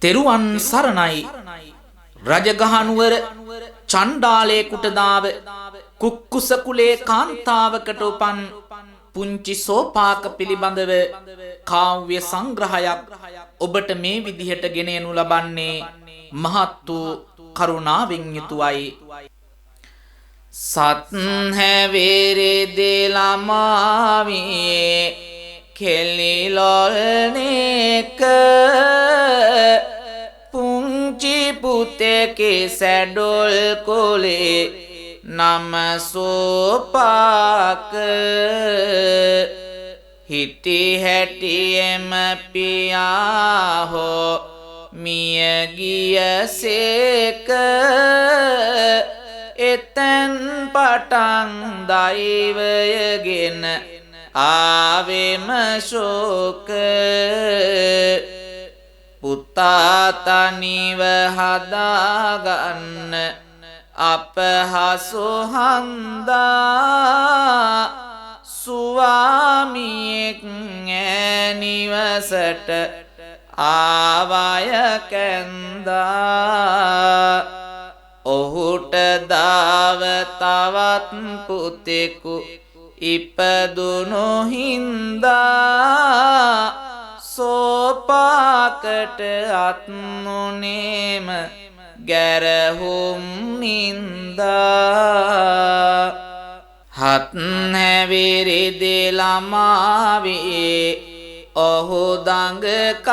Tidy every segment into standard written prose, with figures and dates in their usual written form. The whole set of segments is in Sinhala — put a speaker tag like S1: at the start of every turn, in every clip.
S1: තෙරුවන් සරණයි. රජගහනුවර චණ්ඩාලයෙකුට දාව කුක්කුස කුලේ කාන්තාවකට උපන් පුංචි සෝපාක පිළිබඳව කාව්‍ය සංග්‍රහයක් ඔබට මේ විදිහට ගෙන එනු ලබන්නේ මහත් වූ කරුණාවෙන් යුතුවයි. සත් හැවිරිදි ළමාවියේ කෙලිලොල්නේක පුංචි පුතෙකි සැඩොල් කොලේ නම සෝපාක හිටි හැටියෙම පියාහෝ මිය ගියසේක එතෙන් පටන් දෛවයගෙන ආවෙම ශෝක පුතා තනිව හදාගන්න අපහසු හන්දා ස්වාමියෙක් නිවසට ආවය කැන්දා ඔහුට දාව තවත් පුතෙකු ඉපදුණු හින්දා සෝපාකට අත්නුනේම ගැරහුම් නින්දා හත් හැවිරිදි ළමාවේ ඔහු දඟකාරයි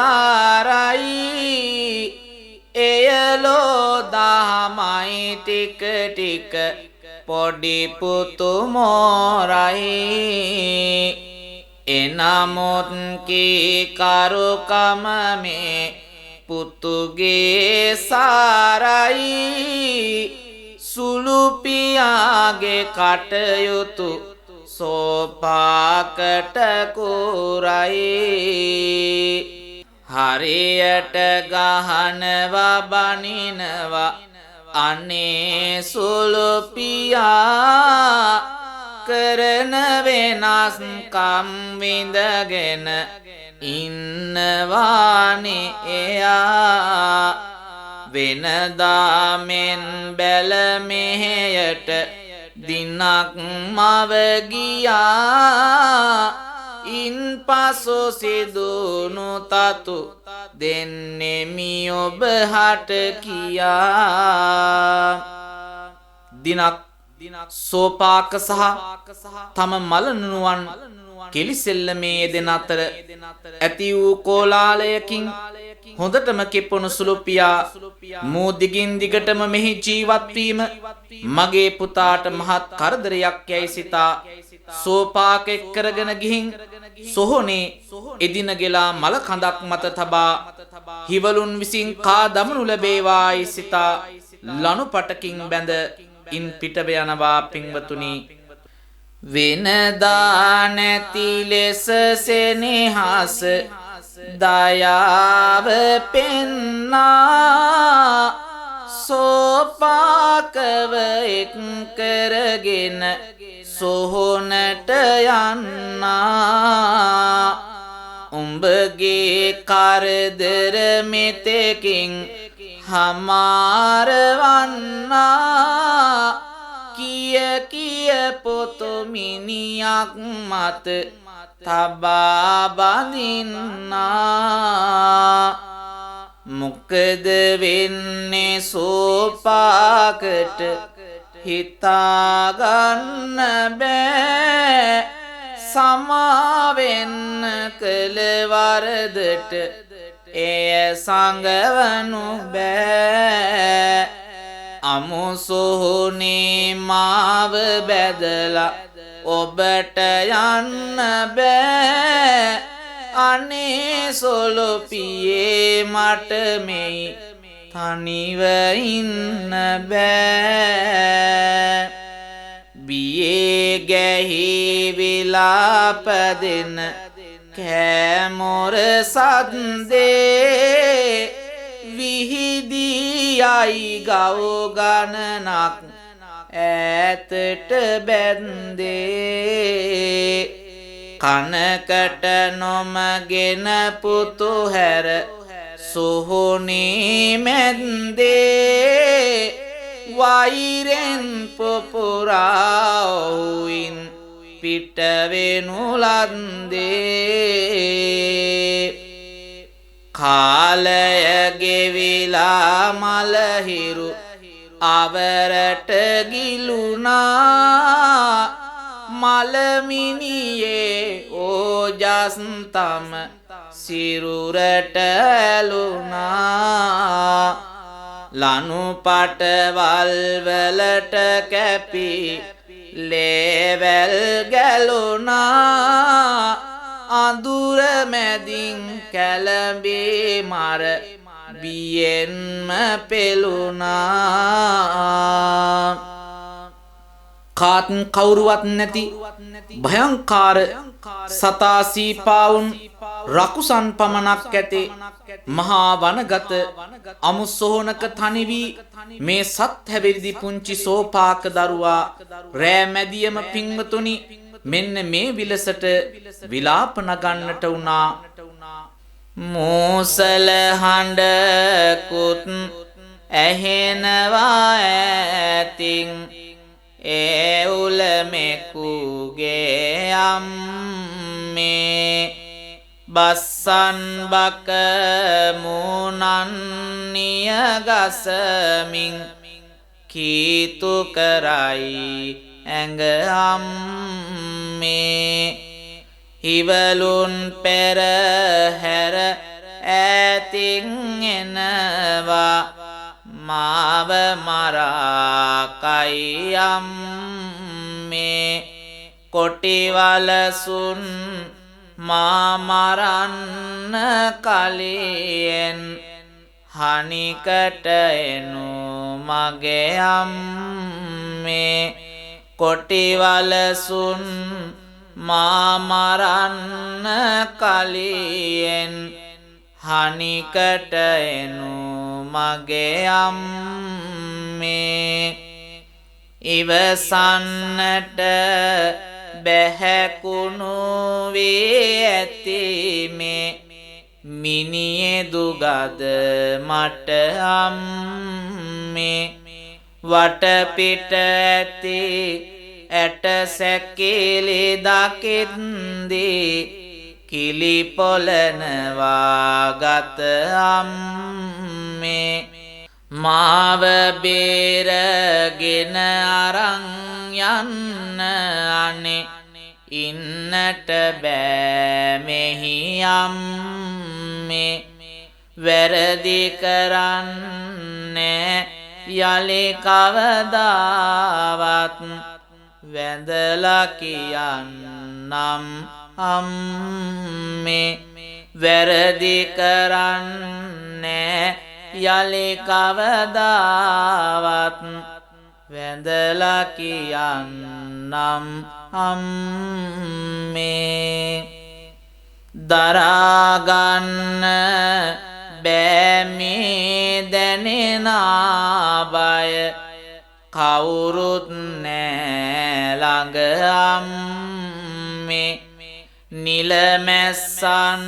S1: එයලෝ දහමයි ටික ටික පොඩි පුතු මෝරයි එනමුත් කී කරුකම මේ පුතුගේ සාරයි සුළු පියාගේ කටයුතු සෝපාකට කුරයි හරියට ගහනවා බනිනවා අනේ සුළු පියා කරන වෙනස්කම් විඳගෙන ඉන්නවානේ එයා වෙනදා මෙන් බැල මෙහෙයට දිනක් මව ගියා ඉන්පසු සිදුණු තතු දෙන්නෙමි ඔබ හට කියා දිනක් සෝපාක සහ තම මලනුවන් කෙලිසෙල්ලමේ යෙදෙන අතර ඇති වූ කෝලාලයකින් හොඳටම කෙපුණු සුළු පියා මූ දිගින් දිගටම මෙහි ජීවත් වීම මගේ පුතාට මහත් කරදරයක් යයි සිතා සෝපාක එක්කරගෙන ගිහින් සොහොනේ එදින ගෙලා මල කඳක් මත තබා හිවලුන් විසින් කා දමනු ලැබේවායි සිතා ලනුපටකින් බැඳ ඉන් පිටව යනවා පින්වතුනි වෙනදා නැති ලෙස සෙනෙහස දයාව පෙන්නා සෝපාකව එක් කරගෙන සොහොනට යන්නා උඹගේ කරදර මෙතෙකින් හමාරවන්නා කිය කිය පොතු මිනියක් මත තබා බඳින්නා මොකද වෙන්නේ සෝපාකට හිතාගන්න බෑ සමාවෙන්න කළ වරදට එය සංගවනු බෑ අමුසොහොනේ මාව බැදලා ඔබට යන්න බෑ අනේ සොලොපියේ මට මෙයි තනිව ඉන්න බෑ බියේ ගැහි විලාප දෙන කෑමොර සද්දේ විහිදී යයි ගව ගණනක් ඈතට බැන්දේ කනකට නොමගෙන පුතු හැර සොහොනේ මැද්දේ වෛරෙන් පුපුරාවුයින් පිටවෙනු ලද්දේ කාලය ගෙවිලා මලහිරු අවරට ගිලුණා මලමිනියේ ඕජස් තම සිරුරට ඇලුණා ලනු පටවල් වලට කැපි ලේවැල් ගැලුණා අඳුර මැදින් කැළඹේ මර බියෙන්ම පෙළුණා කාත් කවුරුවත් නැති භයංකාර සතා සීපාවුන් රකුසන් පමණක් ඇතේ මහා වනගත අමු සොහොනක තනි වී මේ සත් හැවිරිදි පුංචි සෝපාක දරුවා රෑ මැදියම පින්වතුනි මෙන්න මේ විලසට විලාප නගන්නට වුණා මෝසල හඬකුත් ඇහෙනවා ඇතින් ඒ උලමෙකුගේ අම්මේ බස්සන් බක මුනන්නිය ගසමින් කීතු කරයි ඇඟ අම්මේ හිවලුන් පෙරහැර ඈතින් එනවා මාව මරාකයි අම්මේ කොටිවලසුන් මා මරන්න කලියෙන් හනිකට එනු මගේ අම්මේ කොටිවලසුන් මා මරන්න කලියෙන් හනිකට එනු මගේ අම්මේ ඉවසන්නට බැහැකුණු වේ ඇති මේ මිනිහෙදුගද මට අම්මේ වටපිට ඇති ඇට සැකිලි දකිද්දී කිලි පොළනවා ගත අම්මේ මාව බේරගෙන අරන් යන්න අනේ ඉන්නට බෑ මෙහි අම්මේ වැරදි කරන්නේ යලි කවදාවත් වැඳලා කියන්නම් අම්මේ වැරදි කරන්නේ යලි කවදාවත් වැඳලා කියන්නම් අම්මේ දරාගන්න බෑ මේ දැනෙන බය කවුරුත් නෑ ළඟ අම්මේ නිලමැස්සන්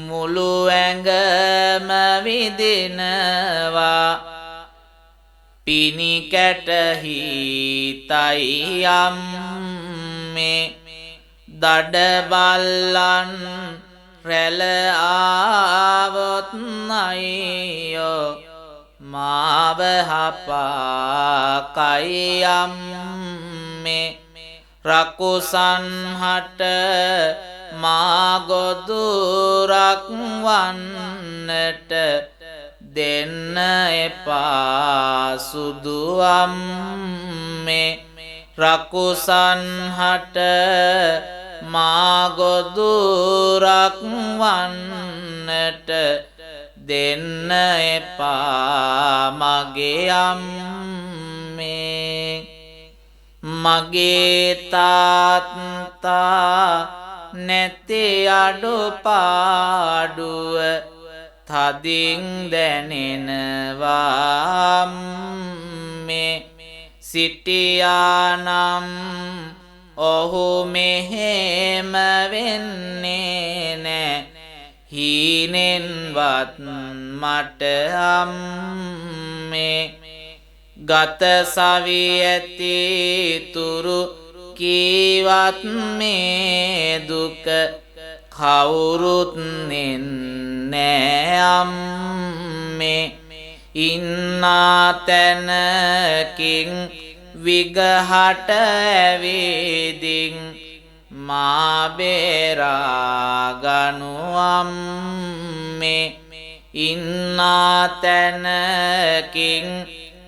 S1: මුළු ඇඟම විදිනවා පිනිකැට හිතයි අම්මේ දඩ බල්ලන් රැළ ආවොත් අයියෝ මාව හපාකයි අම්මේ රකුසන් හට මාගොදුරක් වන්නට දෙන්න එපා සුදු අම්මේ රකුසන් හට මාගොදුරක් වන්නට දෙන්න එපා මගේ අම්මේ මගේ තාත්තා නැති අඩුපාඩුව තදින් දැනෙනවා අම්මේ සිටියානම් ඔහු මෙහෙම වෙන්නේ නෑ හීනෙන්වත් මට අම්මේ ගත සවි ඇති තුරු කීවත් මේ දුක කවුරුත් නෙන්නේ අම්මේ ඉන්නා තැනකින් විගහට ඇවිදින් මා බේරාගනු අම්මේ ඉන්නා තැනකින්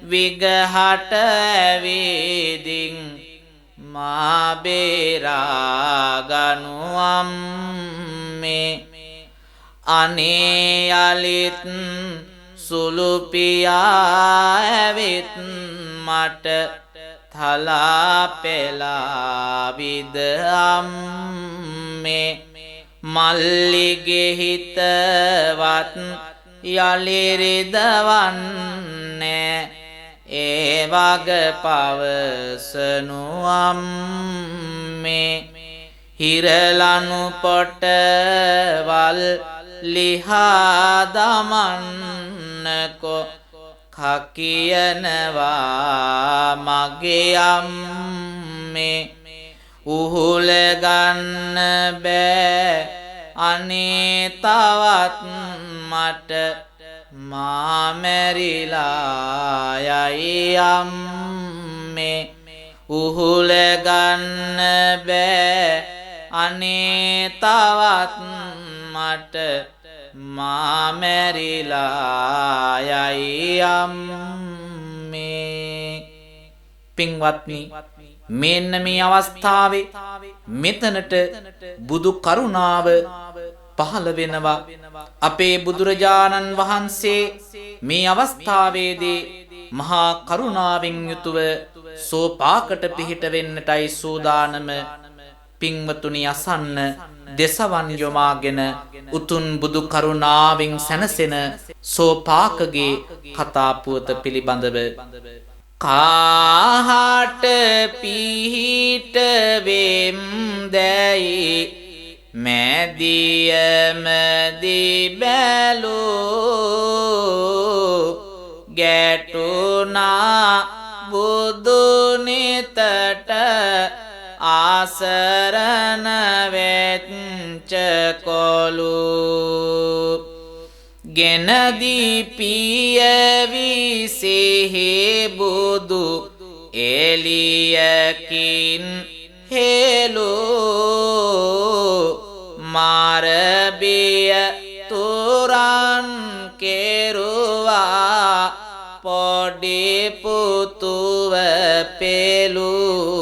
S1: විගහට ඇවිදින් මා බේරාගනු අම්මේ අනේ යලිත් සුළු පියා ඇවිත් මට තලා පෙලාවිද අම්මේ මල්ලිගේ හිතවත් යලිරිදවන්නේ ඒ වග පවසනු අම්මේ හිරලනු පොටවල් ලිහා දමන්නකෝ කකියනවා මගේ අම්මේ උහුල ගන්න බෑ අනේ තවත් මට මා මැරිලා යයි අම්මේ උහුල ගන්න බෑ අනේ තවත් මට මා මැරිලා යයි අම්මේ පින්වත්නි මෙන්න මේ අවස්ථාවේ මෙතනට බුදු කරුණාව පහළ වෙනවා අපේ බුදුරජාණන් වහන්සේ මේ අවස්ථාවේදී මහා කරුණාවෙන් යුතුව සෝපාකට පිහිට වෙන්නටයි සූදානම පින්වතුනි අසන්න දෙසවන් යොමාගෙන උතුම් බුදු කරුණාවෙන් සැනසෙන සෝපාකගේ කතා පුවත පිළිබඳව කාහට පිහිට වෙම්දැයි මැදියමදි බැලූ ගැටුනා බුදුනිතට ආසරණ වෙච්ච කොළු ගෙනදී පියවිසිහි බුදු එලියකින් හෙළූ මාරබිය තුරන් කෙරුවා පොඩි පුතුව පෙළූ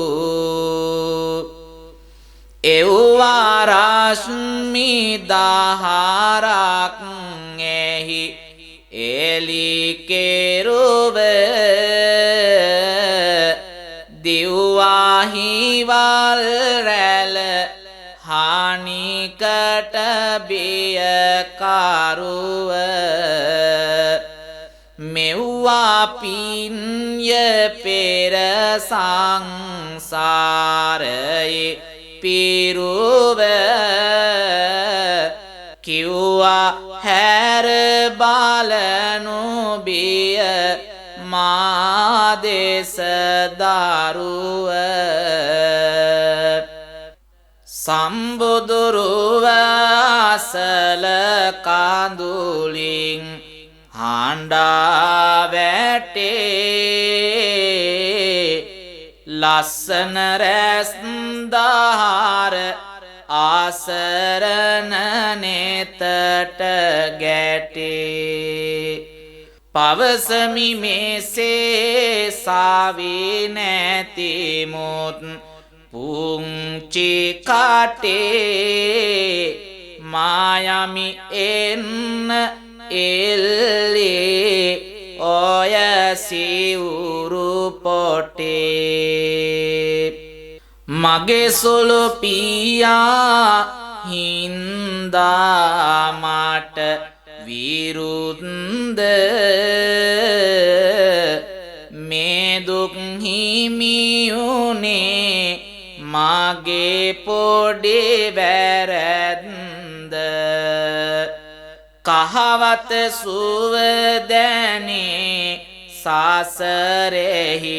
S1: එව්වා රශ්මි දහරක් එහි එලි කෙරුව දිව්වා හිවල් රැළ හානිකට බියකරුව මෙව්වා පින්ය පෙර සංසාරයේ පිරුව කිව්වා හැර බලනු බිය මා දෙස දරුව සම්බුදුරුව අසල කඳුලින් හඬා වැටේ ලස්සන රැස් දහර ආසරණ නෙතට ගැටේ පවසමි මෙසේ සාවි නැති මුත් පුංචි කටේ මායමි එන්න එල්ලේ ඔය සිවුරු පොටේ මගේ සුළු පියා හින්දා මට විරුද්ධ මේ දුක් හිමියුනේ මගේ පොඩි වැරැද්ද යහවත සුවදැනේ සාසරෙහි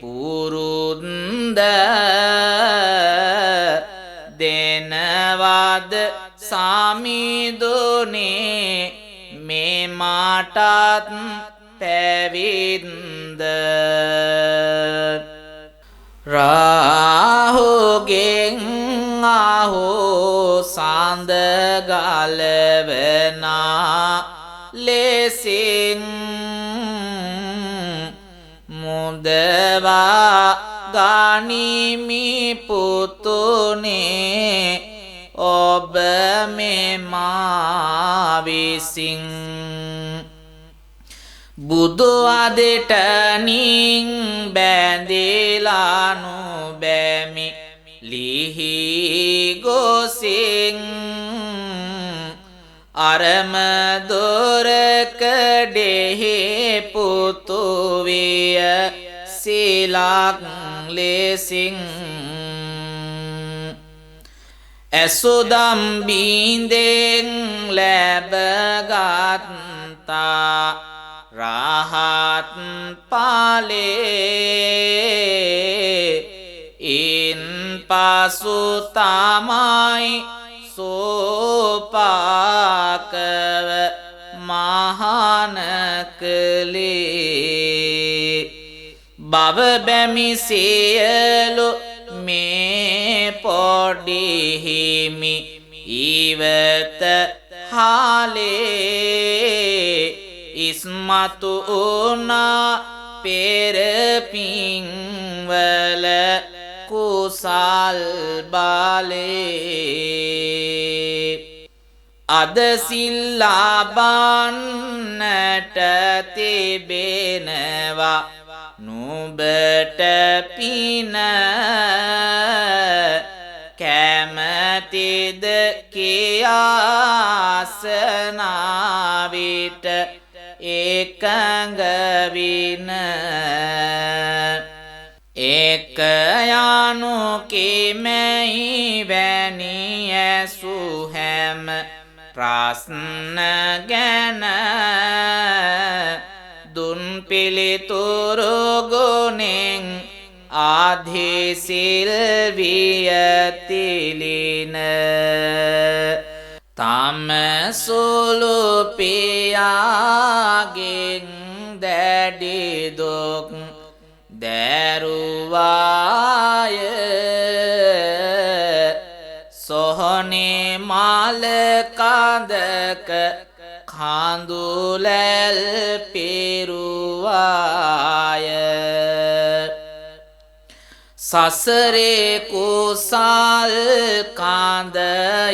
S1: පුරුද්ද දෙනවද සාමිදුනේ මේ මාටත් පැවිද්ද රාහුගෙන් ආහෝ සඳ ගලවනා ලෙසින් මුදවා ගනිමි පුතුනේ ඔබ මෙමා විසින් බුදු අදෙටනින් බැඳිලානු බැමි ලිහි ගොසින් අරම දොරකඩෙහි පුතු විය සිලක් ලෙසින් ඇසුදම් බින්දෙන් ලැබගත්තා රහත් ඵලේ ඉන් පසු තමයි සෝපාකව මහාන කලේ බව බැමි සියලු මේ පොඩි හිමි ඉවත හාලේ ඉස්මතු උනා පෙර පින්වල කුසල් බලේ අද සිල්ලාබන්නට තිබෙනවා නුඹට පින කැමැතිද කියාසනා විට එකඟ වින එක යනු කිමෙහි වැනි ඇසු හැම ප්‍රශ්න ගැන දුන් පිළිතුරු ගුණෙන් ආධිසිල් වියතිලින තම සුළු පියාගෙන් දැඩි දුක් දැරුවාය සොහොනේ මල කඳක කඳුලැල් පෙරුවාය සසරේ කුසල් කඳ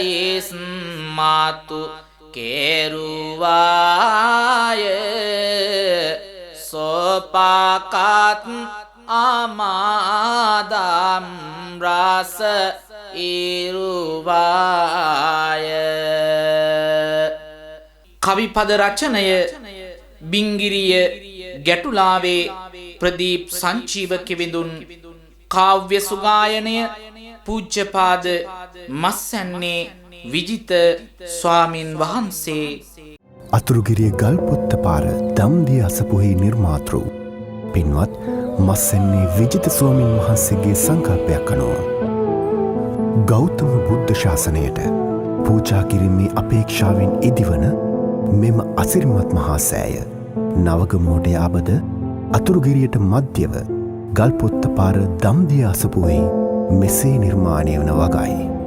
S1: ඉස්මතු කෙරුවාය සෝපාකත් අමාදම් රස ඉරුවාය කවිපද රචනය බිංගිරිය ගැටුලාවේ ප්‍රදීප් සංචීවක විඳුන් කාව්‍ය සුගායනය පූජ්‍යපාද මස්සන්නේ විජිත ස්වාමින් වහන්සේ
S2: අතුරුගිරිය ගල්පොත්ත පාර දම්දිය අසපුහි නිර්මාතෘ පින්වත් මස්සන්නේ විජිත ස්වාමින් වහන්සේගේ සංකල්පයක් අනුව ගෞතම බුද්ධ ශාසනයට පූජා කිරීමේ අපේක්ෂාවෙන් ඉදිවන මෙම අසිරිමත් මහා සෑය නවගමුවට යාබද අතුරුගිරියට මධ්‍යව ගල්පොත්ත පාර දම්දිය අසපුහි මෙසේ නිර්මාණය වන වගයි.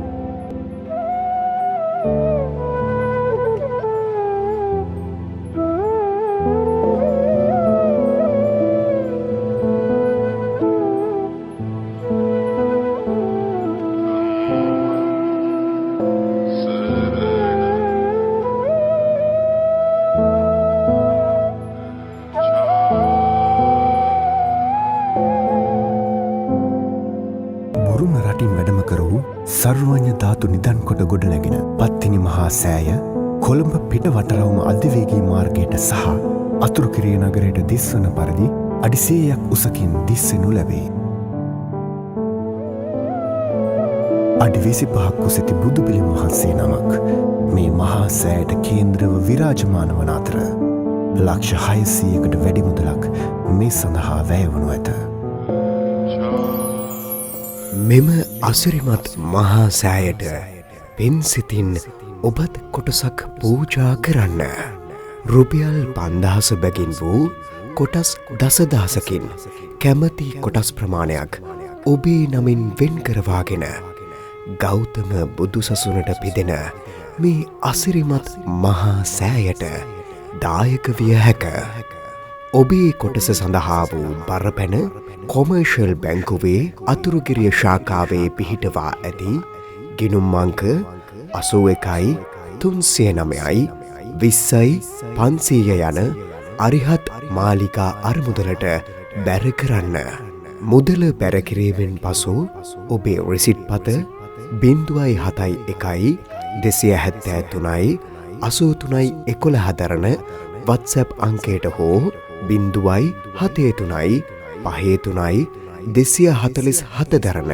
S2: සර්වඥ ධාතු නිදන් කොට ගොඩනැගෙන පත්තිනි මහා සෑය කොළඹ පිට වටරවුම අධිවේගී මාර්ගයට සහ අතුරුකිරිය නගරයට දිස්වන පරිදි අඩි 100ක් උසකින් දිස්සෙනු ලැබේ. අඩි 25ක් උසැති බුදුපිළිම වහන්සේ නමක් මේ මහා සෑයට කේන්ද්‍රව විරාජමාන වන අතර ලක්ෂ 600කට වැඩි මුදලක් මේ සඳහා වැය වනු ඇත.
S3: මෙම අසිරිමත් මහා සෑයට පෙන් සිතින් ඔබත් කොටසක් පූජා කරන්න. රුපියල් 5000 බැගින් වූ කොටස් දසදහසකින් කැමති කොටස් ප්‍රමාණයක් ඔබේ නමින් වෙන් කරවාගෙන ගෞතම බුදුසසුනට පිදෙන මේ අසිරිමත් මහා සෑයට දායක විය හැක. ඔබේ කොටස සඳහා වූ බරපැන කොමර්ෂල් බැංකුවේ අතුරුගිරිය ශාඛාවේ පිහිටවා ඇති ගිණුම් අංක 81 309 20 500 යන අරිහත් මාලිකා අරමුදලට බැර කරන්න. මුදල බැරකිරීමෙන් පසු ඔබේ රිසිට් පත 071 273 83 දරන WhatsApp අංකයට හෝ 073 53 247 දරන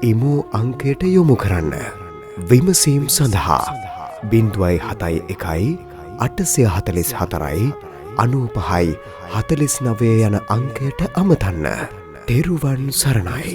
S3: ඉමෝ අංකයට යොමු කරන්න. විමසීම් සඳහා 071 844 95 49 යන අංකයට අමතන්න. තෙරුවන් සරණයි.